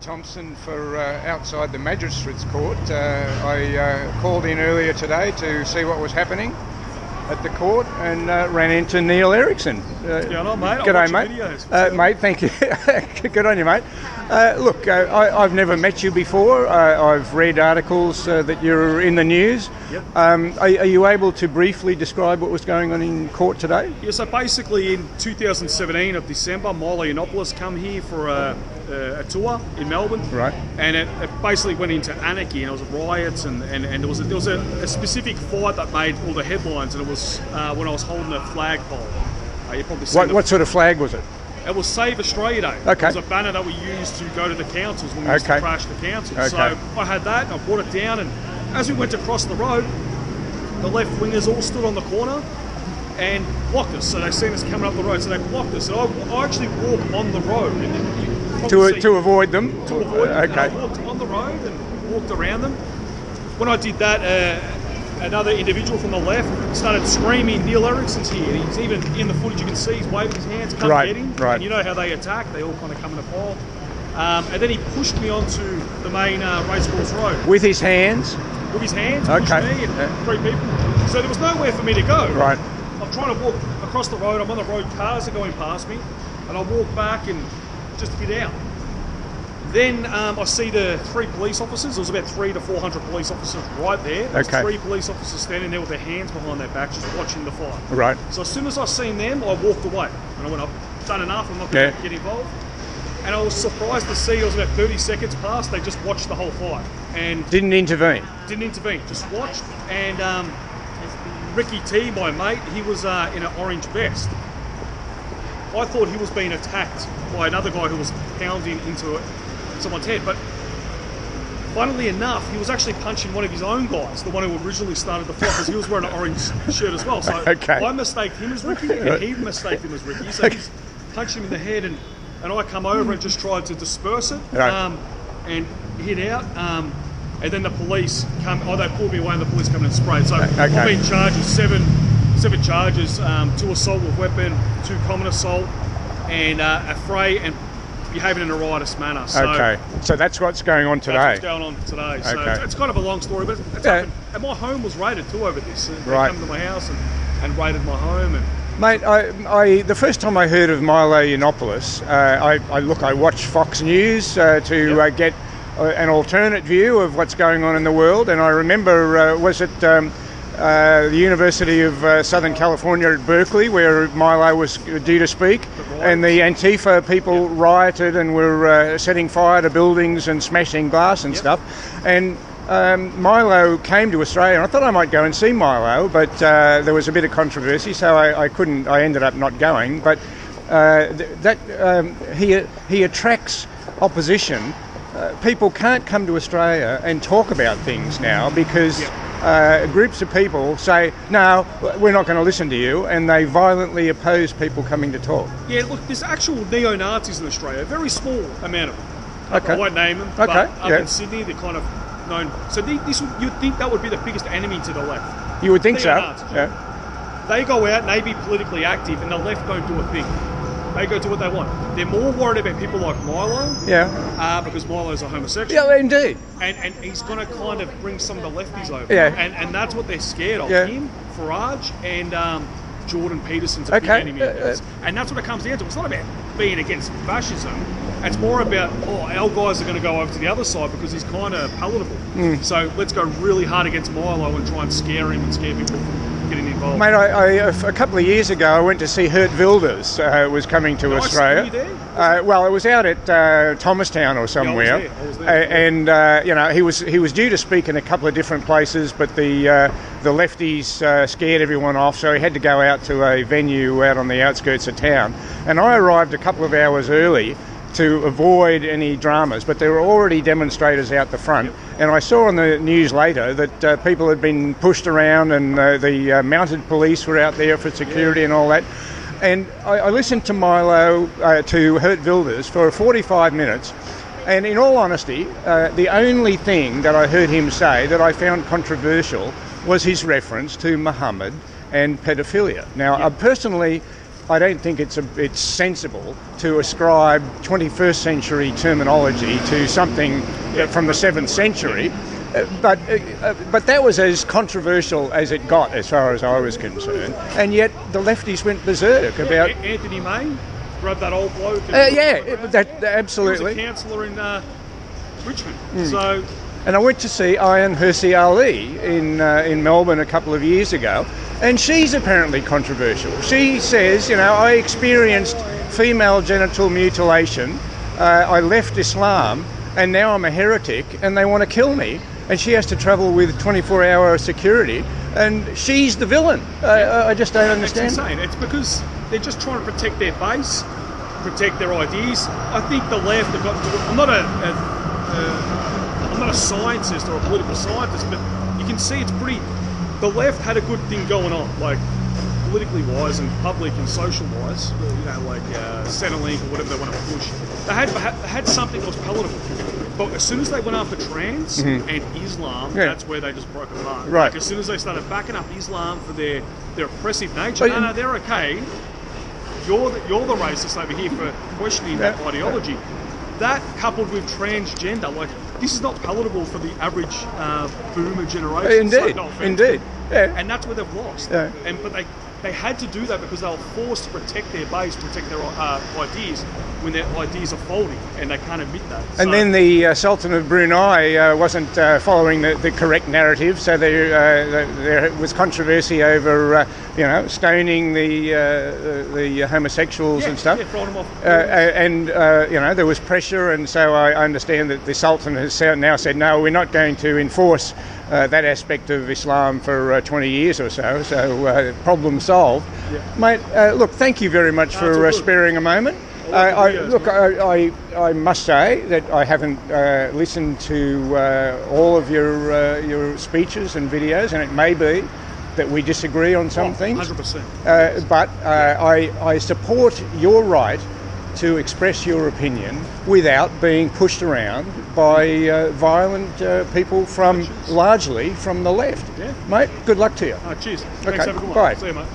Thompson for outside the Magistrates Court. I called in earlier today to see what was happening at the court and ran into Neil Erikson. What's going on, mate? G'day, mate. Videos. Mate, thank you. Good on you, mate. Look, I've never met you before. I've read articles that you're in the news. Yep. Are you able to briefly describe what was going on in court today? Yeah, so basically in 2017 of December, Milo Yiannopoulos come here for a tour in Melbourne. Right. And it basically went into anarchy, and it was riots, and there was a specific fight that made all the headlines, and it was when I was holding a flagpole. You probably seen What sort of flag was it? It was Save Australia Day. Okay. It was a banner that we used to go to the councils when we used to crash the councils. Okay. So I had that, and I brought it down, and as we went across the road, the left wingers all stood on the corner and blocked us. So they seen us coming up the road, so they blocked us. And I actually walked on the road. And to avoid them? To avoid them. Okay. And I walked on the road and walked around them. When I did that, another individual from the left started screaming, "Neil Erikson's here." And he's even in the footage, you can see he's waving his hands, come get him. Right. And you know how they attack, they all kind of come in a pile. And then he pushed me onto the main racecourse road. With his hands? With his hands, pushed me and three people. So there was nowhere for me to go. Right. I'm trying to walk across the road, I'm on the road, cars are going past me, and I walk back and just to get out. Then I see the three police officers. There was about 300 to 400 police officers right there. There's three police officers standing there with their hands behind their backs, just watching the fight. Right. So as soon as I seen them, I walked away. And I went, I've done enough, I'm not going to get involved. And I was surprised to see, it was about 30 seconds past, they just watched the whole fight. And Didn't intervene? Didn't intervene, just watched. And Ricky T, my mate, he was in an orange vest. I thought he was being attacked by another guy who was pounding into someone's head, but funnily enough, he was actually punching one of his own guys, the one who originally started the fight, because he was wearing an orange shirt as well. So I mistaked him as Ricky, and he mistaked him as Ricky. So he's punched him in the head, and I come over and just tried to disperse it, and hit out. And then the police come. Oh, they pulled me away, and the police come and sprayed. So I've been charged with seven charges: 2 assault with weapon, 2 common assault, and affray and behaving in a riotous manner. So, so that's what's going on today. That's what's going on today. So it's kind of a long story, but it's happened. And my home was raided too over this. They come to my house and raided my home. And mate, I the first time I heard of Milo Yiannopoulos, I watched Fox News to get an alternate view of what's going on in the world, and I remember was it the University of Southern California at Berkeley, where Milo was due to speak, and the Antifa people rioted and were setting fire to buildings and smashing glass and stuff. And Milo came to Australia, and I thought I might go and see Milo, but there was a bit of controversy, so I couldn't. I ended up not going. But he attracts opposition. People can't come to Australia and talk about things now because groups of people say, no, we're not going to listen to you, and they violently oppose people coming to talk. Yeah, look, there's actual neo-Nazis in Australia, a very small amount of them. Okay. I won't name them, but up in Sydney, they're kind of known. So you'd think that would be the biggest enemy to the left. You would think so. Yeah. They go out and they be politically active, and the left don't do a thing. They go do what they want. They're more worried about people like Milo. Because Milo's a homosexual. Yeah, indeed. And he's going to kind of bring some of the lefties over. Yeah. And that's what they're scared of. Him, Farage, and Jordan Peterson's a big enemy of theirs. And that's what it comes down to. It's not about being against fascism. It's more about, our guys are going to go over to the other side because he's kind of palatable. So let's go really hard against Milo and try and scare him and scare people from getting involved. Mate, a couple of years ago, I went to see Hurt Wilders was coming to Australia. Were you there? Well, it was out at Thomastown or somewhere. I was there. And he was due to speak in a couple of different places, but the lefties scared everyone off, so he had to go out to a venue out on the outskirts of town. And I arrived a couple of hours early to avoid any dramas, but there were already demonstrators out the front, and I saw on the news later that people had been pushed around, and the mounted police were out there for security and all that. And I listened to Milo, to Hurt Wilders for 45 minutes, and in all honesty, the only thing that I heard him say that I found controversial was his reference to Muhammad and pedophilia. Now, personally, I don't think it's sensible to ascribe 21st century terminology to something from the 7th century. But that was as controversial as it got, as far as I was concerned. And yet the lefties went berserk about Anthony May. Grabbed that old bloke. Absolutely. He was a councillor in Richmond. So. And I went to see Ayaan Hirsi Ali in Melbourne a couple of years ago, and she's apparently controversial. She says, I experienced female genital mutilation, I left Islam, and now I'm a heretic, and they want to kill me. And she has to travel with 24-hour security, and she's the villain. I just don't understand. It's insane. It's because they're just trying to protect their base, protect their ideas. I think the left have got. I'm not a scientist or a political scientist, but you can see it's pretty. The left had a good thing going on, like politically wise and public and social wise. Like Centrelink or whatever they want to push. They had something that was palatable. But as soon as they went after trans and Islam, that's where they just broke apart. Right. Like as soon as they started backing up Islam for their oppressive nature, no, they're okay. You're the racist over here for questioning that ideology. That coupled with transgender, like this is not palatable for the average boomer generation. Indeed, indeed. Yeah. And that's where they've lost. Yeah. But they had to do that because they were forced to protect their base, protect their ideas when their ideas are folding, and they can't admit that. And then the Sultan of Brunei wasn't following the correct narrative, so there was controversy over stoning the homosexuals and stuff. Yeah, throwing them off. There was pressure, and so I understand that the Sultan has now said, no, we're not going to enforce that aspect of Islam for 20 years or so. So problem solved. Yeah. Mate, look, thank you very much for sparing a moment. I must say that I haven't listened to all of your speeches and videos, and it may be that we disagree on some things. 100%. But I support your right to express your opinion without being pushed around by violent people largely from the left. Yeah. Mate, good luck to you. Cheers. Okay. Thanks, have a good one. Bye. See you, mate.